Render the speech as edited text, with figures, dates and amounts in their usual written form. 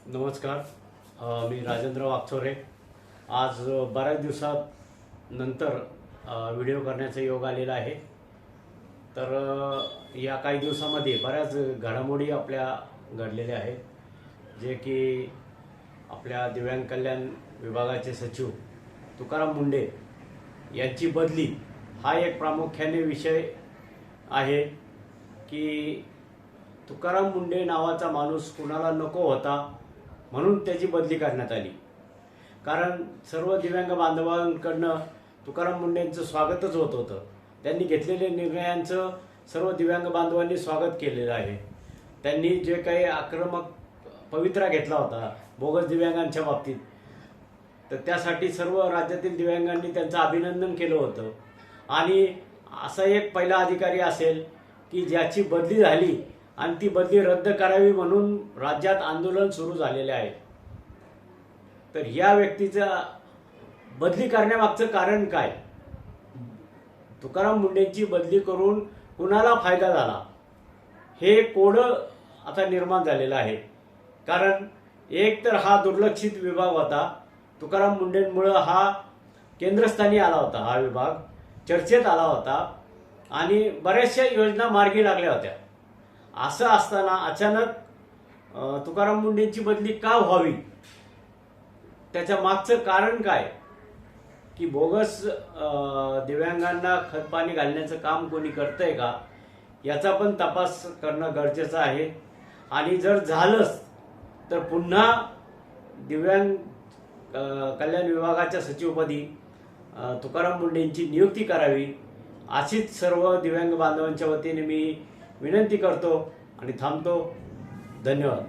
नमस्कार. मी राजेंद्र वागचोरे. आज बऱ्याच दिवसानंतर व्हिडिओ करण्याचा योग आलेला आहे. तर या काही दिवसामध्ये बऱ्याच घडामोडी आपल्या घडलेल्या आहेत, जे की आपल्या दिव्यांग कल्याण विभागाचे सचिव तुकाराम मुंडे यांची बदली हा एक प्रामुख्याने विषय आहे की तुकाराम मुंडे नावाचा माणूस कुणाला नको होता म्हणून त्याची बदली करण्यात आली. कारण सर्व दिव्यांग बांधवांकडनं तुकाराम मुंडेंचं स्वागतच होत होतं. त्यांनी घेतलेल्या निर्णयांचं सर्व दिव्यांग बांधवांनी स्वागत केलेलं आहे. त्यांनी जे काही आक्रमक पवित्रा घेतला होता बोगस दिव्यांगांच्या बाबतीत, तर त्यासाठी सर्व राज्यातील दिव्यांगांनी त्यांचं अभिनंदन केलं होतं. आणि असा एक पहिला अधिकारी असेल की ज्याची बदली झाली आणि ती बदली रद्द करावी म्हणून राज्यात आंदोलन सुरू झालेले आहे. तर या व्यक्तीचा बदली करण्यामागचं कारण काय? तुकाराम मुंडेंची बदली करून कुणाला फायदा झाला हे कोडं आता निर्माण झालेलं आहे. कारण एक तर हा दुर्लक्षित विभाग होता. तुकाराम मुंडेंमुळं हा केंद्रस्थानी आला होता. हा विभाग चर्चेत आला होता आणि बऱ्याचशा योजना मार्गी लागल्या होत्या. असं असताना अचानक तुकाराम मुंडेंची बदली का व्हावी, त्याच्या मागचं कारण काय? की बोगस दिव्यांगांना खतपाणी घालण्याचं काम कोणी करतंय का, याचा पण तपास करणं गरजेचं आहे. आणि जर झालंच तर पुन्हा दिव्यांग कल्याण विभागाच्या सचिवपदी तुकाराम मुंडेंची नियुक्ती करावी, अशीच सर्व दिव्यांग बांधवांच्या वतीने मी विनंती करतो आणि थांबतो. धन्यवाद.